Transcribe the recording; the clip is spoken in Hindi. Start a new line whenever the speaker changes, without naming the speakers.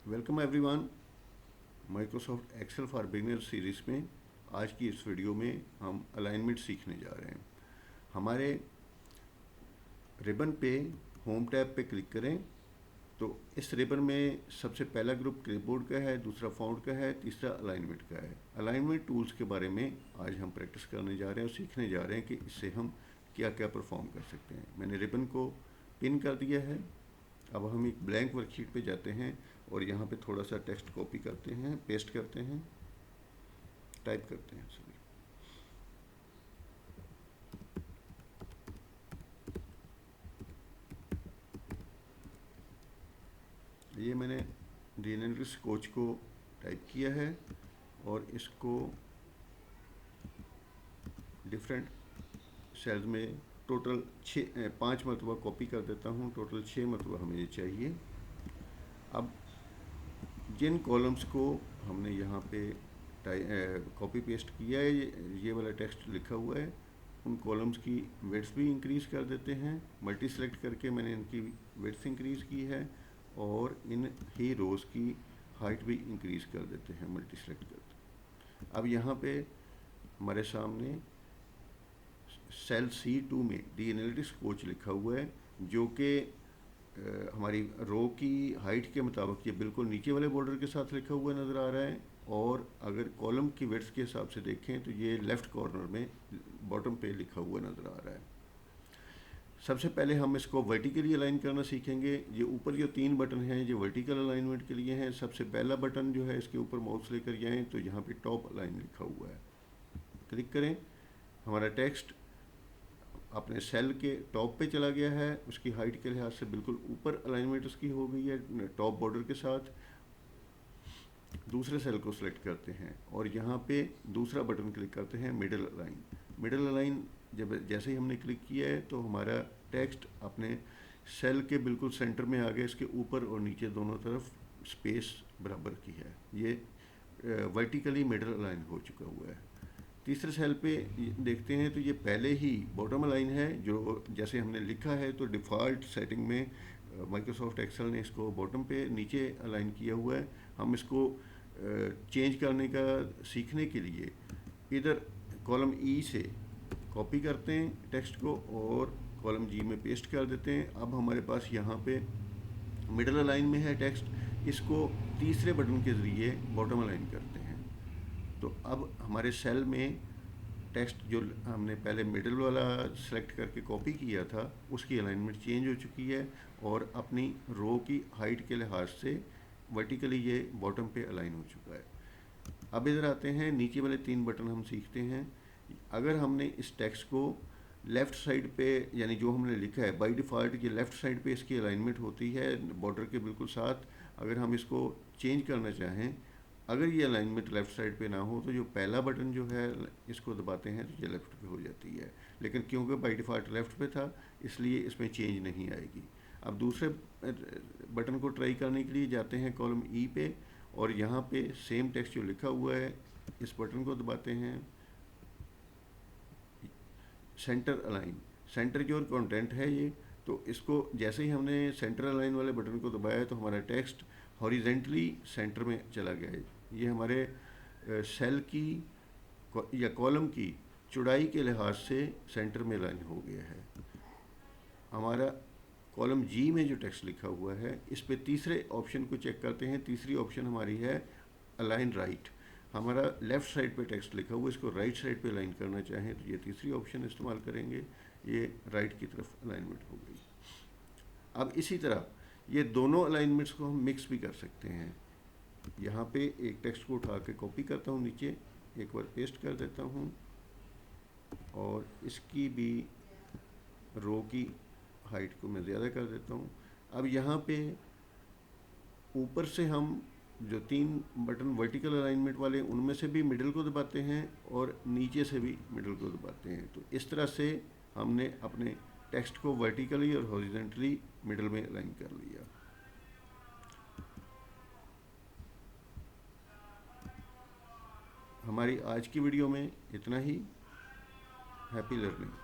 Welcome everyone. Microsoft Excel for beginner series में आज की इस वीडियो में हम अलाइनमेंट सीखने जा रहे हैं। हमारे रिबन पे होम टैब पे क्लिक करें तो इस रिबन में सबसे पहला ग्रुप क्लिपबोर्ड का है, दूसरा फॉन्ट का है, तीसरा अलाइनमेंट का है। अलाइनमेंट टूल्स के बारे में आज हम प्रैक्टिस करने जा रहे हैं और सीखने जा रहे हैं कि इससे हम क्या क्या परफॉर्म कर सकते हैं। मैंने रिबन को पिन कर दिया है। अब हम एक ब्लैंक वर्कशीट पे जाते हैं और यहाँ पे थोड़ा सा टेक्स्ट कॉपी करते हैं, पेस्ट करते हैं, टाइप करते हैं सभी। ये मैंने द एनालिटिक्स कोच को टाइप किया है और इसको डिफरेंट सेल्स में टोटल 5 मरतबा कॉपी कर देता हूँ। टोटल 6 मरतबा हमें ये चाहिए। अब जिन कॉलम्स को हमने यहाँ पे कॉपी पेस्ट किया है, ये वाला टेक्स्ट लिखा हुआ है, उन कॉलम्स की विड्थ भी इंक्रीज़ कर देते हैं। मल्टी सेलेक्ट करके मैंने इनकी विड्थ इंक्रीज़ की है और इन ही रोज़ की हाइट भी इंक्रीज़ कर देते हैं मल्टी सेलेक्ट करके। अब यहाँ पे हमारे सामने सेल C2 में द एनालिटिक्स कोच लिखा हुआ है, जो कि हमारी रो की हाइट के मुताबिक ये बिल्कुल नीचे वाले बॉर्डर के साथ लिखा हुआ नज़र आ रहा है। और अगर कॉलम की विड्थ के हिसाब से देखें तो ये लेफ़्ट कॉर्नर में बॉटम पे लिखा हुआ नज़र आ रहा है। सबसे पहले हम इसको वर्टिकली अलाइन करना सीखेंगे। ये ऊपर जो 3 बटन हैं ये वर्टिकल अलाइनमेंट के लिए हैं। सबसे पहला बटन जो है, इसके ऊपर माउस लेकर जाएँ तो यहाँ पे टॉप अलाइन लिखा हुआ है, क्लिक करें। हमारा टेक्स्ट अपने सेल के टॉप पे चला गया है। उसकी हाइट के लिहाज से बिल्कुल ऊपर अलाइनमेंट उसकी हो गई है टॉप बॉर्डर के साथ। दूसरे सेल को सिलेक्ट करते हैं और यहाँ पे दूसरा बटन क्लिक करते हैं, मिडल अलाइन। मिडल अलाइन जब जैसे ही हमने क्लिक किया है तो हमारा टेक्स्ट अपने सेल के बिल्कुल सेंटर में आ गया। इसके ऊपर और नीचे दोनों तरफ स्पेस बराबर की है। ये वर्टिकली मिडल अलाइन हो चुका हुआ है। तीसरे सेल पे देखते हैं तो ये पहले ही बॉटम लाइन है, जो जैसे हमने लिखा है। तो डिफ़ॉल्ट सेटिंग में माइक्रोसॉफ्ट एक्सेल ने इसको बॉटम पे नीचे अलाइन किया हुआ है। हम इसको चेंज करने का सीखने के लिए इधर कॉलम ई से कॉपी करते हैं टेक्स्ट को और कॉलम जी में पेस्ट कर देते हैं। अब हमारे पास यहाँ पे मिडल अलाइन में है टेक्स्ट, इसको तीसरे बटन के ज़रिए बॉटम अलाइन करते हैं। तो अब हमारे सेल में टेक्स्ट जो हमने पहले मिडल वाला सेलेक्ट करके कॉपी किया था, उसकी अलाइनमेंट चेंज हो चुकी है और अपनी रो की हाइट के लिहाज से वर्टिकली ये बॉटम पे अलाइन हो चुका है। अब इधर आते हैं, नीचे वाले 3 बटन हम सीखते हैं। अगर हमने इस टेक्स्ट को लेफ़्ट साइड पे, यानी जो हमने लिखा है बाय डिफ़ॉल्ट ये लेफ़्ट साइड पे इसकी अलाइनमेंट होती है बॉर्डर के बिल्कुल साथ। अगर हम इसको चेंज करना चाहें, अगर ये अलाइनमेंट लेफ़्ट साइड पे ना हो तो जो पहला बटन जो है इसको दबाते हैं तो ये लेफ़्ट पे हो जाती है। लेकिन क्योंकि बाय डिफ़ॉल्ट लेफ़्ट पे था इसलिए इसमें चेंज नहीं आएगी। अब दूसरे बटन को ट्राई करने के लिए जाते हैं कॉलम ई पे और यहाँ पे सेम टेक्स्ट जो लिखा हुआ है इस बटन को दबाते हैं। सेंटर अलाइन, सेंटर जो कंटेंट है ये, तो इसको जैसे ही हमने सेंटर अलाइन वाले बटन को दबाया तो हमारा टेक्स्ट हॉरिजेंटली सेंटर में चला गया है। ये हमारे सेल की या कॉलम की चौड़ाई के लिहाज से सेंटर में अलाइन हो गया है। हमारा कॉलम जी में जो टेक्स्ट लिखा हुआ है इस पे तीसरे ऑप्शन को चेक करते हैं। तीसरी ऑप्शन हमारी है अलाइन राइट। हमारा लेफ़्ट साइड पे टेक्स्ट लिखा हुआ है, इसको राइट साइड पे अलाइन करना चाहें तो ये तीसरी ऑप्शन इस्तेमाल करेंगे। ये राइट की तरफ अलाइनमेंट हो गई। अब इसी तरह ये दोनों अलाइनमेंट्स को हम मिक्स भी कर सकते हैं। यहाँ पे एक टेक्स्ट को उठा के कॉपी करता हूँ, नीचे एक बार पेस्ट कर देता हूँ और इसकी भी रो की हाइट को मैं ज़्यादा कर देता हूँ। अब यहाँ पे ऊपर से हम जो 3 बटन वर्टिकल अलाइनमेंट वाले उनमें से भी मिडिल को दबाते हैं और नीचे से भी मिडिल को दबाते हैं। तो इस तरह से हमने अपने टेक्स्ट को वर्टिकली और हॉरिजॉन्टली मिडिल में अलाइन कर लिया। हमारी आज की वीडियो में इतना ही। Happy learning.